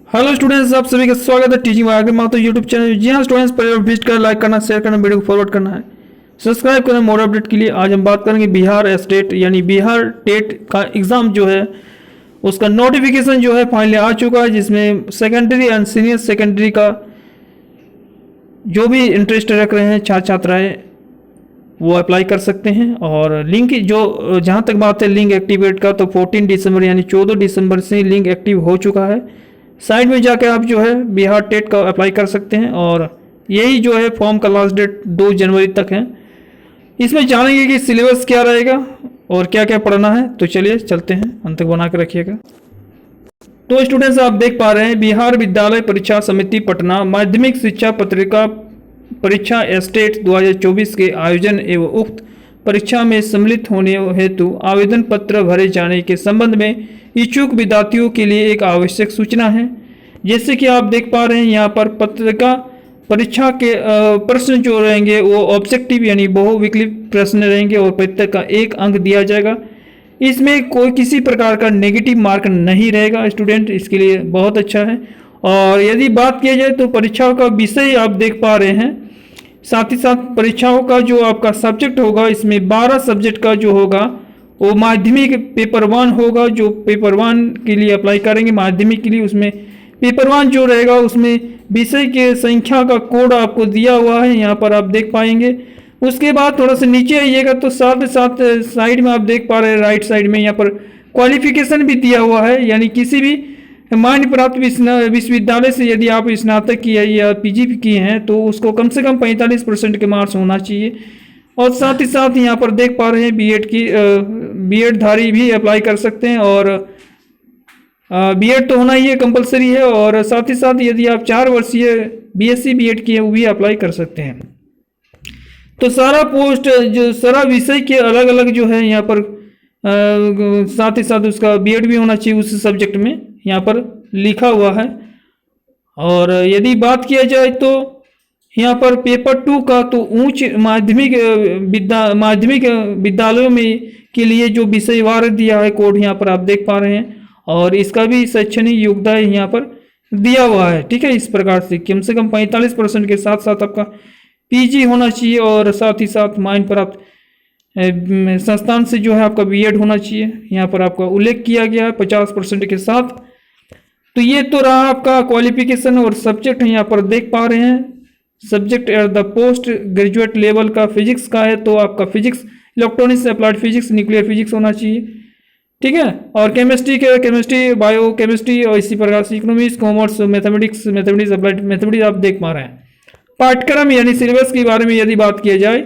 Hello students, आप सभी का स्वागत है टीचिंग आगे मातो यूट्यूब चैनल। जी हाँ स्टूडेंट्स, पहले विजिट कर लाइक करना, शेयर करना, वीडियो को फॉरवर्ड करना है, सब्सक्राइब करना मोर अपडेट के लिए। आज हम बात करेंगे बिहार स्टेट यानी बिहार टेट का एग्ज़ाम जो है उसका नोटिफिकेशन जो है फाइनली आ चुका है, जिसमें सेकेंडरी एंड सीनियर सेकेंडरी का जो भी इंटरेस्ट रख रहे हैं छात्र छात्राएँ वो अप्लाई कर सकते हैं। और लिंक जो जहाँ तक बात है लिंक एक्टिवेट का, तो 14 दिसंबर यानी 14 दिसंबर से लिंक एक्टिव हो चुका है। साइड में जाकर आप जो है बिहार टेट का अप्लाई कर सकते हैं और यही जो है फॉर्म का लास्ट डेट 2 जनवरी तक है। इसमें जानेंगे कि सिलेबस क्या रहेगा और क्या क्या पढ़ना है, तो चलिए चलते हैं, अंत तक बना के रखिएगा। तो स्टूडेंट्स, आप देख पा रहे हैं बिहार विद्यालय परीक्षा समिति पटना माध्यमिक शिक्षा पत्रिका परीक्षा स्टेट 2024 के आयोजन एवं उक्त परीक्षा में सम्मिलित होने हेतु आवेदन पत्र भरे जाने के संबंध में इच्छुक विद्यार्थियों के लिए एक आवश्यक सूचना है। जैसे कि आप देख पा रहे हैं यहाँ पर पत्रिका परीक्षा के प्रश्न जो रहेंगे वो ऑब्जेक्टिव यानी बहुविकल्प प्रश्न रहेंगे और प्रत्येक का 1 अंक दिया जाएगा। इसमें कोई किसी प्रकार का नेगेटिव मार्क नहीं रहेगा स्टूडेंट, इसके लिए बहुत अच्छा है। और यदि बात किया जाए तो परीक्षाओं का विषय आप देख पा रहे हैं, साथ ही साथ परीक्षाओं का जो आपका सब्जेक्ट होगा, इसमें 12 सब्जेक्ट का जो होगा वो माध्यमिक पेपर 1 होगा। जो पेपर 1 के लिए अप्लाई करेंगे माध्यमिक के लिए, उसमें पेपर 1 जो रहेगा उसमें विषय के संख्या का कोड आपको दिया हुआ है, यहाँ पर आप देख पाएंगे। उसके बाद थोड़ा सा नीचे आइएगा तो साथ साथ साइड में आप देख पा रहे हैं, राइट साइड में यहाँ पर क्वालिफिकेशन भी दिया हुआ है, यानी किसी भी मान्य प्राप्त विश्वविद्यालय से यदि आप स्नातक किए या पीजी किए हैं तो उसको कम से कम 45% के मार्क्स होना चाहिए। और साथ ही साथ यहाँ पर देख पा रहे हैं बीएड धारी भी अप्लाई कर सकते हैं और बीएड तो होना ही है, कंपलसरी है। और साथ ही साथ यदि आप 4 वर्षीय बीएससी बीएड किए वो भी अप्लाई कर सकते हैं। तो सारा पोस्ट जो सारा विषय के अलग अलग जो है यहाँ पर साथ ही साथ उसका बीएड भी होना चाहिए उस सब्जेक्ट में, यहाँ पर लिखा हुआ है। और यदि बात किया जाए तो यहाँ पर पेपर 2 का तो उच्च माध्यमिक विद्यालयों में के लिए जो विषयवार दिया है कोड यहाँ पर आप देख पा रहे हैं, और इसका भी शैक्षणिक योग्यता यहाँ पर दिया हुआ है। ठीक है, इस प्रकार से कम 45% के साथ साथ आपका पीजी होना चाहिए और साथ ही साथ मान्य प्राप्त संस्थान से जो है आपका बीएड होना चाहिए, यहाँ पर आपका उल्लेख किया गया है 50% के साथ। तो ये तो रहा आपका क्वालिफिकेशन। और सब्जेक्ट यहाँ पर देख पा रहे हैं, subject at the post graduate level का फिजिक्स का है तो आपका physics, electronics, applied physics, nuclear physics होना चाहिए। ठीक है, और केमिस्ट्री के केमिस्ट्री, बायो केमिस्ट्री और इसी प्रकार से economics, commerce, mathematics, applied mathematics आप देख पा रहे हैं। पाठ्यक्रम यानी सिलेबस के बारे में यदि बात किया जाए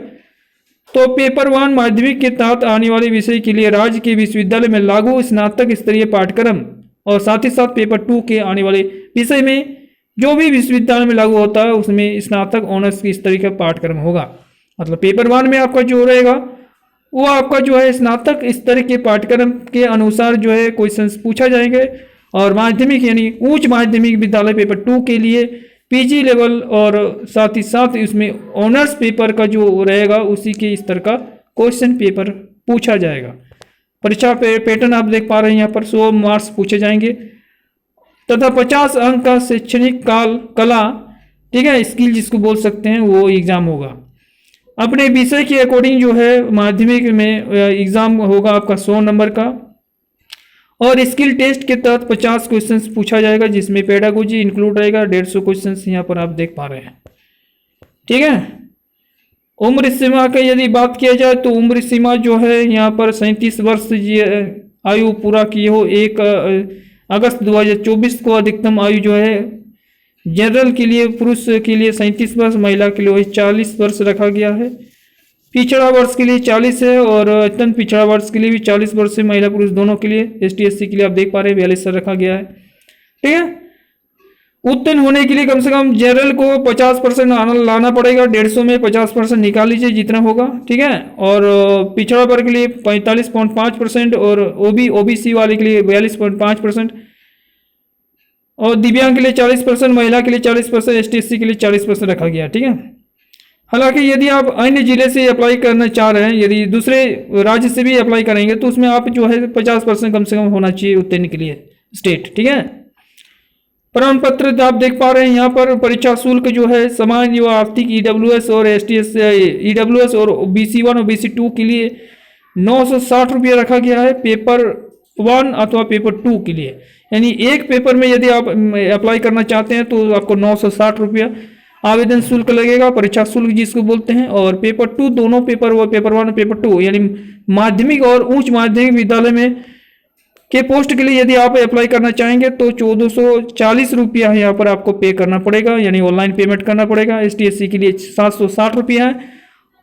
तो पेपर 1 माध्यमिक के तहत आने वाले विषय के लिए राज्य के विश्वविद्यालय में लागू स्नातक स्तरीय पाठ्यक्रम और साथ ही साथ पेपर 2 के आने वाले विषय में जो भी विश्वविद्यालय में लागू होता है उसमें स्नातक ऑनर्स की स्तरीय का पाठ्यक्रम होगा। मतलब पेपर 1 में आपका जो रहेगा वो आपका जो है स्नातक स्तर के पाठ्यक्रम के अनुसार जो है क्वेश्चंस पूछा जाएंगे। और माध्यमिक यानी उच्च माध्यमिक विद्यालय पेपर 2 के लिए पीजी लेवल और साथ ही साथ इसमें ऑनर्स पेपर का जो रहेगा उसी के स्तर का क्वेश्चन पेपर पूछा जाएगा। परीक्षा पैटर्न आप देख पा रहे हैं, यहाँ पर 100 मार्क्स पूछे जाएंगे तथा 50 अंक का शैक्षणिक कला, ठीक है, स्किल जिसको बोल सकते हैं, वो एग्जाम होगा। अपने विषय के अकॉर्डिंग जो है माध्यमिक में एग्जाम होगा आपका 100 नंबर का और स्किल टेस्ट के तहत 50 क्वेश्चंस पूछा जाएगा जिसमें पेडागोजी इंक्लूड रहेगा। 150 क्वेश्चंस यहाँ पर आप देख पा रहे हैं। ठीक है, उम्र सीमा का यदि बात किया जाए तो उम्र सीमा जो है यहाँ पर 37 वर्ष आयु पूरा किए हो 1 अगस्त 2024 को अधिकतम आयु जो है जनरल के लिए पुरुष के लिए 37 वर्ष, महिला के लिए 40 वर्ष रखा गया है। पिछड़ा वर्ष के लिए 40 है और अत्यंत पिछड़ा वर्ष के लिए भी 40 वर्ष से महिला पुरुष दोनों के लिए, ST SC के लिए आप देख पा रहे हैं 42 रखा गया है। ठीक है, उत्तीर्ण होने के लिए कम से कम जनरल को 50% लाना पड़ेगा, 150 में 50% निकाल लीजिए जितना होगा। ठीक है, और पिछड़ा वर्ग के लिए 45.5% और OBC वाले के लिए 42.5% और दिव्यांग के लिए 40%, महिला के लिए 40%, ST SC के लिए 40% रखा गया। ठीक है, हालांकि यदि आप अन्य जिले से अप्लाई करना चाह रहे हैं, यदि दूसरे राज्य से भी अप्लाई करेंगे तो उसमें आप जो है 50% कम से कम होना चाहिए उत्तीर्ण के लिए स्टेट। ठीक है, प्रमाण पत्र आप देख पा रहे हैं यहाँ पर परीक्षा शुल्क जो है सामान्य व आर्थिक ईडब्ल्यूएस और एसटीएस ईडब्ल्यूएस और BC1 और BC2 के लिए 960 रुपये रखा गया है पेपर 1 अथवा पेपर 2 के लिए। यानी एक पेपर में यदि आप अप्लाई करना चाहते हैं तो आपको 960 रुपया आवेदन शुल्क लगेगा, परीक्षा शुल्क जिसको बोलते हैं। और पेपर 2 दोनों पेपर, वो पेपर 1 और पेपर 2 यानी माध्यमिक और उच्च माध्यमिक विद्यालय में के पोस्ट के लिए यदि आप अप्लाई करना चाहेंगे तो 1440 रुपया यहाँ पर आपको पे करना पड़ेगा, यानी ऑनलाइन पेमेंट करना पड़ेगा। STSC के लिए 760 रुपया है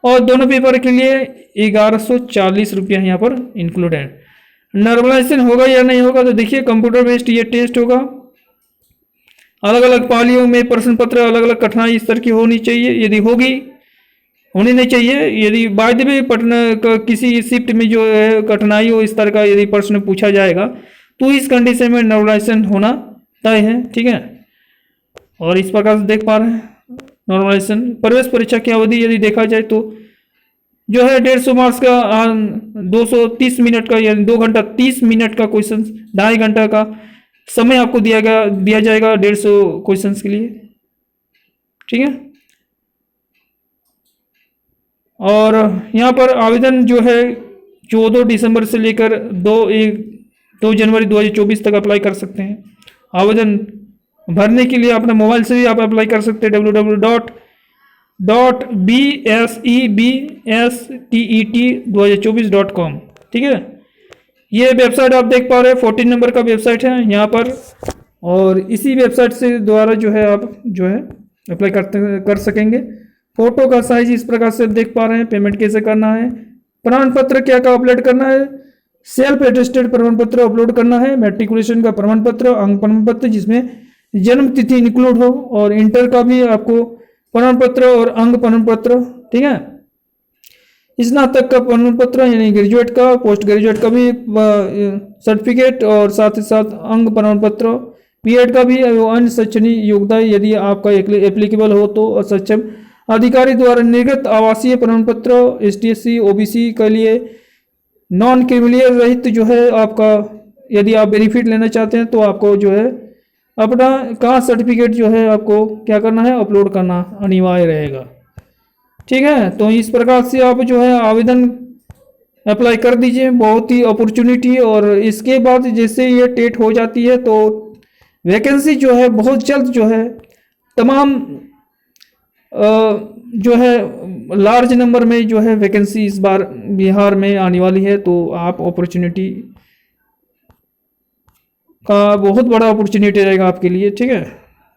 और दोनों पेपर के लिए 1140 रुपया यहाँ पर इंक्लूड है। नॉर्मलाइजेशन होगा या नहीं होगा तो देखिए, कंप्यूटर बेस्ड ये टेस्ट होगा। अलग अलग पालियों में प्रश्न पत्र अलग अलग कठिनाई स्तर की होनी चाहिए, यदि होनी नहीं चाहिए। यदि बाय द वे पटना का किसी शिफ्ट में जो है कठिनाई हो इस तरह का यदि प्रश्न पूछा जाएगा तो इस कंडीशन में नॉर्मलाइजेशन होना तय है, ठीक है। और इस प्रकार से देख पा रहे हैं नॉर्मलाइजेशन। प्रवेश परीक्षा की अवधि यदि देखा जाए तो जो है 150 मार्क्स का 230 मिनट का यानी 2 घंटा 30 मिनट का क्वेश्चन, 2.5 घंटा का समय आपको दिया जाएगा 150 क्वेश्चन के लिए, ठीक है। और यहाँ पर आवेदन जो है 14 दिसंबर से लेकर 2 जनवरी 2024 तक अप्लाई कर सकते हैं। आवेदन भरने के लिए अपने मोबाइल से भी आप अप्लाई कर सकते हैं www.bsebstet2024.com, ठीक है। ये वेबसाइट आप देख पा रहे हैं 14 नंबर का वेबसाइट है यहाँ पर, और इसी वेबसाइट से द्वारा जो है आप जो है अप्लाई कर सकेंगे। फोटो का साइज इस प्रकार से देख पा रहे हैं। पेमेंट कैसे करना है, प्रमाण पत्र क्या क्या अपलोड करना है, सेल्फ अटेस्टेड प्रमाण पत्र अपलोड करना है, मैट्रिकुलेशन का प्रमाण पत्र, अंक प्रमाण पत्र जिसमें जन्म तिथि इंक्लूड हो, और इंटर का भी आपको प्रमाण पत्र और अंक प्रमाण पत्र, ठीक है। स्नातक का प्रमाण पत्र यानी ग्रेजुएट का, पोस्ट ग्रेजुएट का भी सर्टिफिकेट और साथ ही साथ अंक प्रमाण पत्र, बीएड का भी अन्य शैक्षणिक योग्यता यदि आपका एप्लीकेबल हो तो, सक्षम अधिकारी द्वारा निर्गत आवासीय प्रमाण पत्र, STSC OBC के लिए नॉन क्रिमिनल रहित जो है आपका यदि आप बेनिफिट लेना चाहते हैं तो आपको जो है अपना कास्ट सर्टिफिकेट जो है आपको क्या करना है, अपलोड करना अनिवार्य रहेगा, ठीक है। तो इस प्रकार से आप जो है आवेदन अप्लाई कर दीजिए, बहुत ही अपॉर्चुनिटी। और इसके बाद जैसे ये टेट हो जाती है तो वैकेंसी जो है बहुत जल्द जो है तमाम जो है लार्ज नंबर में जो है वैकेंसी इस बार बिहार में आने वाली है। तो आप अपॉर्चुनिटी का बहुत बड़ा अपॉर्चुनिटी रहेगा आपके लिए, ठीक है।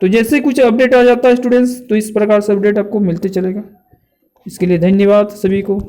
तो जैसे कुछ अपडेट आ जाता है स्टूडेंट्स तो इस प्रकार से अपडेट आपको मिलते चलेगा। इसके लिए धन्यवाद सभी को।